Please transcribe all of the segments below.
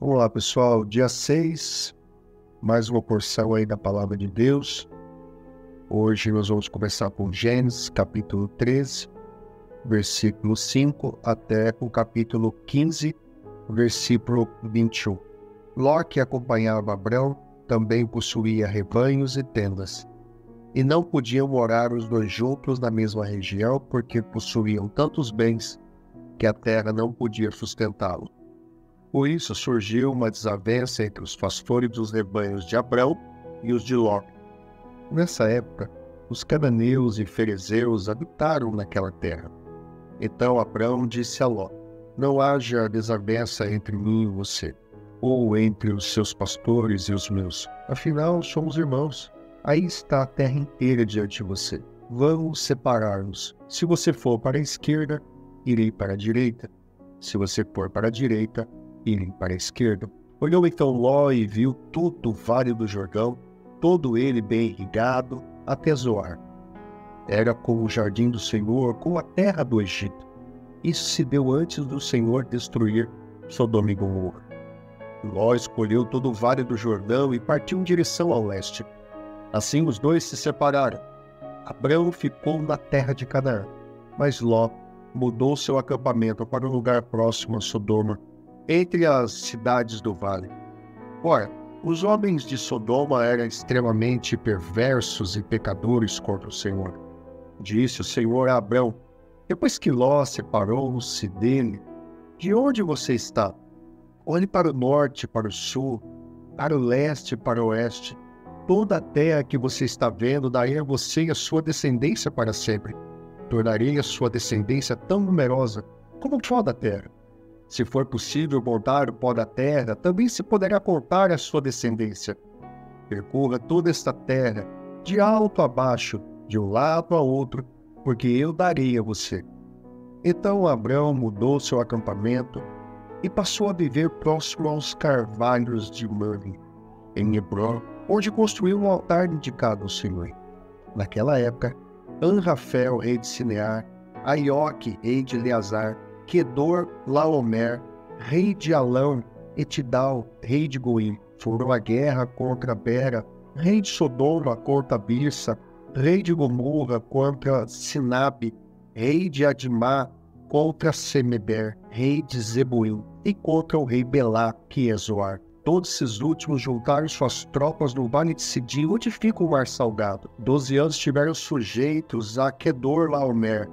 Vamos lá, pessoal. Dia 6, mais uma porção aí da Palavra de Deus. Hoje nós vamos começar com Gênesis, capítulo 13, versículo 5, até o capítulo 15, versículo 21. Ló, que acompanhava Abrão, também possuía rebanhos e tendas. E não podiam morar os dois juntos na mesma região, porque possuíam tantos bens que a terra não podia sustentá-lo. Por isso surgiu uma desavença entre os pastores dos rebanhos de Abrão e os de Ló. Nessa época, os cananeus e ferezeus habitaram naquela terra. Então Abrão disse a Ló: não haja desavença entre mim e você, ou entre os seus pastores e os meus. Afinal, somos irmãos. Aí está a terra inteira diante de você. Vamos separar-nos. Se você for para a esquerda, irei para a direita. Se você for para a direita, irem para a esquerda. Olhou então Ló e viu todo o vale do Jordão, todo ele bem irrigado, até Zoar. Era como o jardim do Senhor, como a terra do Egito. Isso se deu antes do Senhor destruir Sodoma e Gomorra. Ló escolheu todo o vale do Jordão e partiu em direção ao leste. Assim os dois se separaram. Abrão ficou na terra de Canaã, mas Ló mudou seu acampamento para um lugar próximo a Sodoma, entre as cidades do vale. Ora, os homens de Sodoma eram extremamente perversos e pecadores contra o Senhor. Disse o Senhor a Abrão, depois que Ló separou-se dele: de onde você está? Olhe para o norte, para o sul, para o leste e para o oeste. Toda a terra que você está vendo, darei a você e a sua descendência para sempre. Tornarei a sua descendência tão numerosa como o pó da terra. Se for possível contar o pó da terra, também se poderá contar a sua descendência. Percorra toda esta terra, de alto a baixo, de um lado a outro, porque eu darei a você. Então Abrão mudou seu acampamento e passou a viver próximo aos carvalhos de Mamre, em Hebrom, onde construiu um altar dedicado ao Senhor. Naquela época, Anrafel, rei de Sinear, Aioque, rei de Eleazar, Quedor Laomer, rei de Alão, e Tidal, rei de Goim, foram à guerra contra Bera, rei de Sodoma, contra Birsa, rei de Gomorra, contra Sinabe, rei de Admá, contra Semeber, rei de Zeboim, e contra o rei Belá, que é Zoar. Todos esses últimos juntaram suas tropas no vale de Sidim, onde fica o mar salgado. 12 anos estiveram sujeitos a Quedor Laomer,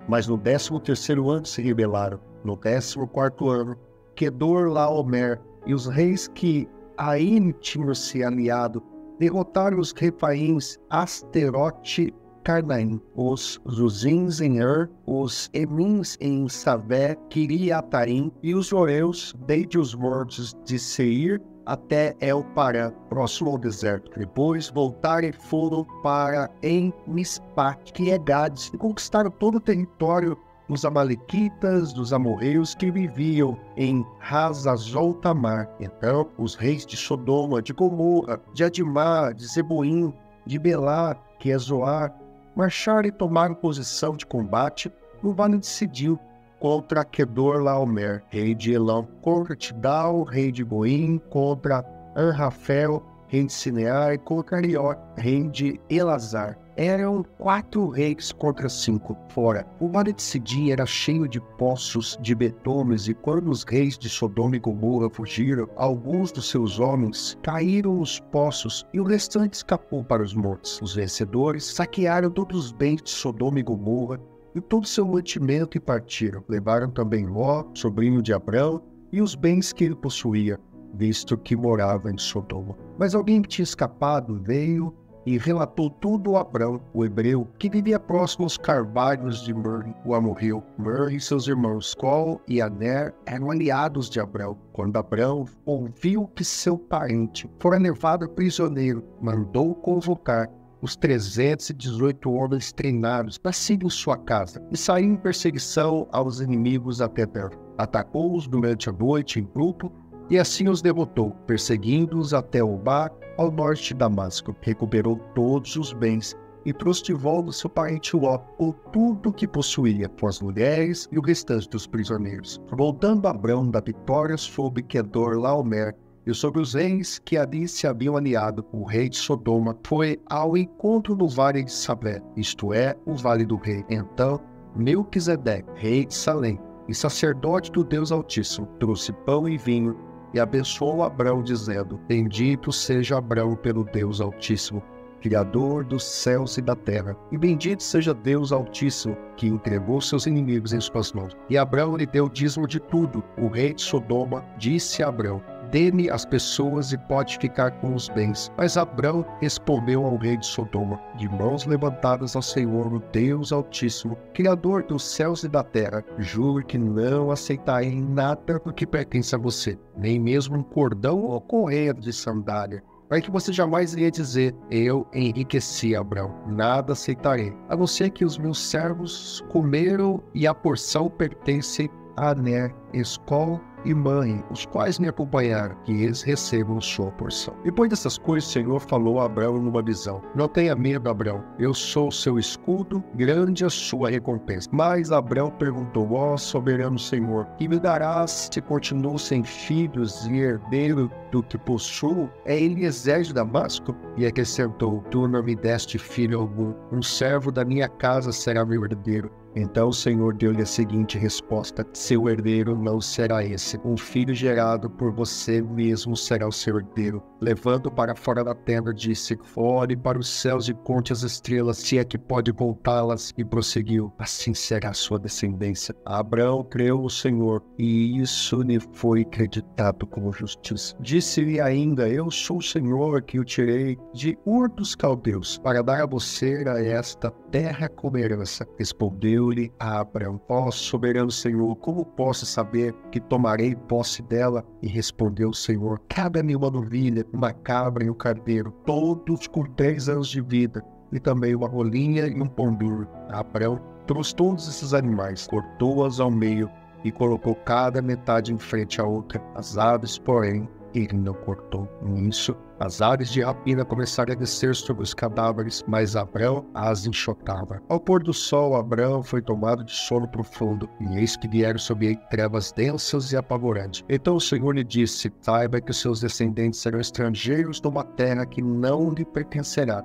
mas no 13º ano se rebelaram. No 14º ano, Quedor Laomer e os reis que aí tinham se aliado derrotaram os refaíns Asterote Carnaim, os Zuzins em Ur, os Emins em Savé, Kiriataim e os Joreus, desde os montes de Seir até El-Parã, próximo ao deserto. Depois voltaram e foram para En-Mispat, que é Gades, e conquistaram todo o território dos amalequitas, dos amorreus que viviam em Hazazon-Tamar. Então os reis de Sodoma, de Gomorra, de Admá, de Zeboim, de Belá, que é Zoar, marcharam e tomaram posição de combate no vale de Sidim contra Quedor Laomer, rei de Elão, contra Tidal, rei de Goim, contra Anrafel, rei de Sinear, e contra Arioque, rei de Elazar. Eram 4 reis contra 5. Fora, o vale de Sidim era cheio de poços de betumes, e quando os reis de Sodoma e Gomorra fugiram, alguns dos seus homens caíram nos poços e o restante escapou para os montes. Os vencedores saquearam todos os bens de Sodoma e Gomorra e todo o seu mantimento e partiram. Levaram também Ló, sobrinho de Abrão, e os bens que ele possuía, visto que morava em Sodoma. Mas alguém que tinha escapado veio e relatou tudo a Abrão, o hebreu, que vivia próximo aos carvalhos de Mamre, o amorreu. Mamre e seus irmãos Col e Aner eram aliados de Abrão. Quando Abrão ouviu que seu parente fora levado prisioneiro, mandou convocar os 318 homens treinados nascidos em sua casa e saiu em perseguição aos inimigos até Dan. Atacou-os durante a noite em grupo e assim os derrotou, perseguindo-os até Obá, ao norte de Damasco. Recuperou todos os bens e trouxe de volta seu parente Ló, com tudo o que possuía, com as mulheres e o restante dos prisioneiros. Voltando Abrão da vitória sobre Quedorlaomer e sobre os reis que ali se haviam aliado, o rei de Sodoma foi ao encontro no vale de Sabé, isto é, o vale do rei. Então, Melquisedeque, rei de Salém, e sacerdote do Deus Altíssimo, trouxe pão e vinho e abençoou Abrão, dizendo: Bendito seja Abrão pelo Deus Altíssimo, Criador dos céus e da terra, e bendito seja Deus Altíssimo, que entregou seus inimigos em suas mãos. E Abrão lhe deu dízimo de tudo. O rei de Sodoma disse a Abrão: Dê-me as pessoas e pode ficar com os bens. Mas Abrão respondeu ao rei de Sodoma, de mãos levantadas ao Senhor, o Deus Altíssimo, Criador dos céus e da terra: Juro que não aceitarei nada do que pertence a você, nem mesmo um cordão ou correia de sandália, para que você jamais iria dizer: eu enriqueci Abrão. Nada aceitarei, a não ser que os meus servos comeram e a porção pertence a Aner, Escol e Mãe, os quais me acompanharam, que eles recebam sua porção. Depois dessas coisas, o Senhor falou a Abrão numa visão: Não tenha medo, Abrão, eu sou o seu escudo, grande a sua recompensa. Mas Abrão perguntou: Ó soberano Senhor, que me darás se continuo sem filhos e herdeiro do que possuo? É Eliezer de Damasco? E acrescentou: Tu não me deste filho algum, um servo da minha casa será meu herdeiro. Então o Senhor deu-lhe a seguinte resposta: Seu herdeiro não será esse. Um filho gerado por você mesmo será o seu herdeiro. Levando para fora da tenda, disse: Olhe para os céus e conte as estrelas, se é que pode contá-las. E prosseguiu: Assim será a sua descendência. Abraão creu no Senhor, e isso lhe foi acreditado como justiça. Disse-lhe ainda: Eu sou o Senhor que o tirei de Ur dos Caldeus, para dar a você a esta terra como herança. Respondeu-lhe a Abrão: Ó soberano Senhor, como posso saber que tomarei posse dela? E respondeu o Senhor: Cabe-me uma novilha, uma cabra e um carneiro, todos com 3 anos de vida, e também uma rolinha e um pão duro. Abrão trouxe todos esses animais, cortou-as ao meio e colocou cada metade em frente à outra. As aves, porém, ele não cortou. Nisso, as aves de rapina começaram a descer sobre os cadáveres, mas Abrão as enxotava. Ao pôr do sol, Abrão foi tomado de sono profundo, e eis que vieram sobre ele trevas densas e apavorantes. Então o Senhor lhe disse: Saiba que os seus descendentes serão estrangeiros numa terra que não lhe pertencerá,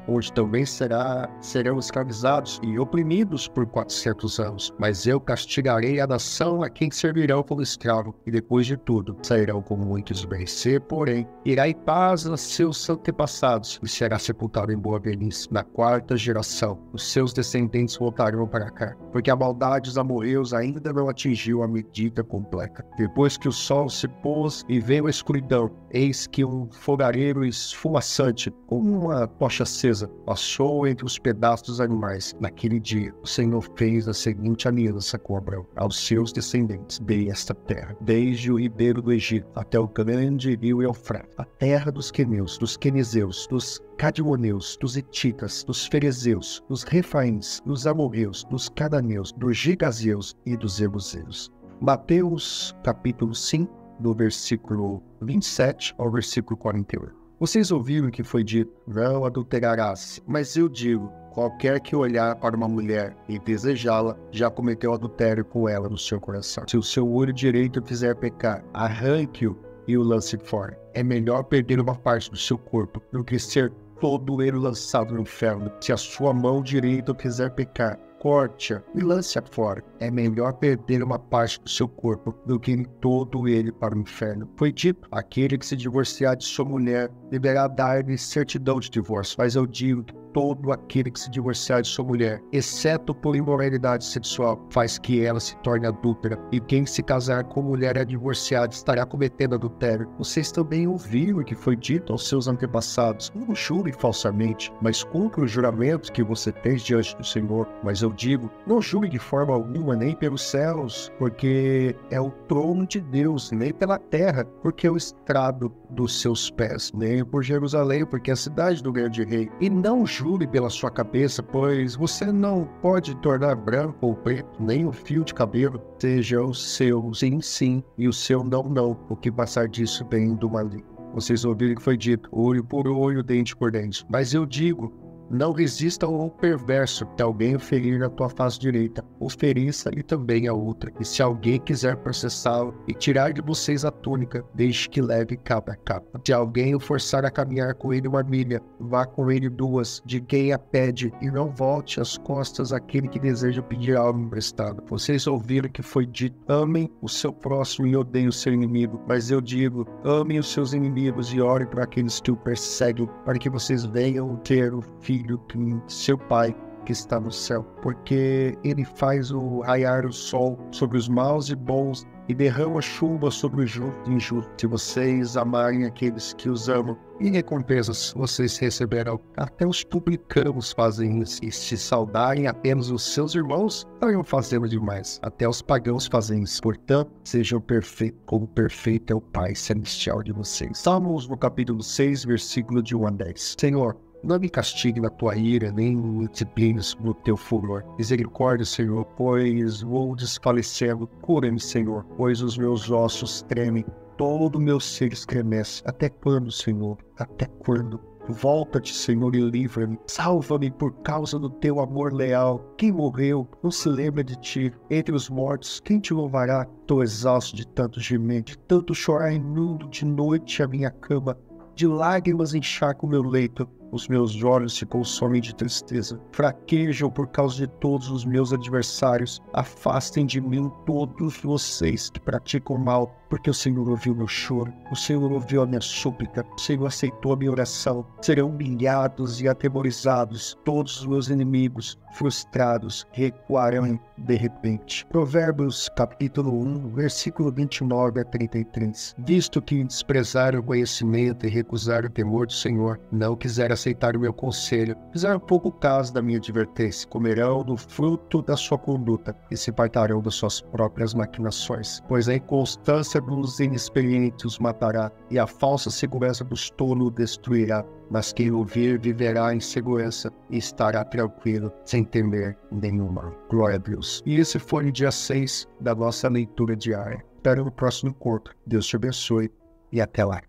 onde também serão escravizados e oprimidos por 400 anos. Mas eu castigarei a nação a quem servirão como escravo, e depois de tudo sairão com muitos bens. Porém, irá em paz a seus antepassados, e será sepultado em boa velhice. Na 4ª geração, os seus descendentes voltarão para cá, porque a maldade dos amorreus ainda não atingiu a medida completa. Depois que o sol se pôs e veio a escuridão, eis que um fogareiro esfumaçante, como uma tocha acesa, passou entre os pedaços dos animais. Naquele dia, o Senhor fez a seguinte aliança com Abrão: aos seus descendentes dei esta terra, desde o ribeiro do Egito até o grande rio Eufrates, a terra dos queneus, dos quenizeus, dos cadmoneus, dos hititas, dos ferezeus, dos refaíns, dos amorreus, dos cananeus, dos gigazeus e dos jebuseus. Mateus capítulo 5, do versículo 27 ao versículo 41. Vocês ouviram que foi dito: não adulterarás. Mas eu digo: qualquer que olhar para uma mulher e desejá-la, já cometeu adultério com ela no seu coração. Se o seu olho direito fizer pecar, arranque-o e o lance fora. É melhor perder uma parte do seu corpo do que ser todo ele lançado no inferno. Se a sua mão direita fizer pecar, corte-a e lance-a fora. É melhor perder uma parte do seu corpo do que ir todo ele para o inferno. Foi dito: aquele que se divorciar de sua mulher deverá dar-lhe certidão de divórcio. Mas eu digo que todo aquele que se divorciar de sua mulher, exceto por imoralidade sexual, faz que ela se torne adúltera. E quem se casar com mulher divorciada estará cometendo adultério. Vocês também ouviram o que foi dito aos seus antepassados: não jure falsamente, mas cumpra os juramentos que você fez diante do Senhor. Mas eu digo: não jure de forma alguma, nem pelos céus, porque é o trono de Deus, nem pela terra, porque é o estrado dos seus pés, nem por Jerusalém, porque é a cidade do grande rei. E não jure pela sua cabeça, pois você não pode tornar branco ou preto, nem o fio de cabelo. Seja o seu sim, sim, e o seu não, não, o que passar disso vem do maligno. Vocês ouviram que foi dito: olho por olho, dente por dente. Mas eu digo: Não resista ao perverso, que alguém o ferir na tua face direita, ofereça-lhe também a outra. E se alguém quiser processá-lo e tirar de vocês a túnica, deixe que leve capa a capa. Se alguém o forçar a caminhar com ele 1 milha, vá com ele 2, de quem a pede, e não volte as costas àquele que deseja pedir algo emprestado. Vocês ouviram que foi dito: amem o seu próximo e odeiem o seu inimigo. Mas eu digo: amem os seus inimigos e orem para aqueles que o perseguem, para que vocês venham ter o filho que seu pai que está no céu, porque ele faz raiar o sol sobre os maus e bons e derrama chuva sobre os justos e injustos. Se vocês amarem aqueles que os amam, em recompensas vocês receberão. Até os publicanos fazem isso, e se saudarem apenas os seus irmãos, estariam fazendo demais. Até os pagãos fazem isso. Portanto, sejam perfeitos, como perfeito é o Pai Celestial de vocês. Salmos, no capítulo 6, versículo de 1 a 10. Senhor, não me castigue na tua ira, nem me disciplines no teu furor. Misericórdia, Senhor, pois vou desfalecendo. Cura-me, Senhor, pois os meus ossos tremem. Todo o meu ser estremece. Até quando, Senhor? Até quando? Volta-te, Senhor, e livra-me. Salva-me por causa do teu amor leal. Quem morreu não se lembra de ti. Entre os mortos, quem te louvará? Estou exausto de tanto gemer, de tanto chorar inundo de noite a minha cama. De lágrimas encharco o meu leito. Os meus olhos se consomem de tristeza. Fraquejam por causa de todos os meus adversários. Afastem de mim todos vocês que praticam mal, porque o Senhor ouviu meu choro. O Senhor ouviu a minha súplica. O Senhor aceitou a minha oração. Serão humilhados e atemorizados todos os meus inimigos. Frustrados, recuarão de repente. Provérbios capítulo 1, versículo 29 a 33. Visto que desprezaram o conhecimento e recusaram o temor do Senhor, não quiseram aceitar o meu conselho, fizeram pouco caso da minha advertência, comerão do fruto da sua conduta e se apartarão das suas próprias maquinações. Pois a inconstância dos inexperientes os matará e a falsa segurança dos tolos destruirá. Mas quem ouvir viverá em segurança e estará tranquilo, sem temer nenhum mal. Glória a Deus. E esse foi o dia 6 da nossa leitura diária. Espero no próximo encontro. Deus te abençoe e até lá.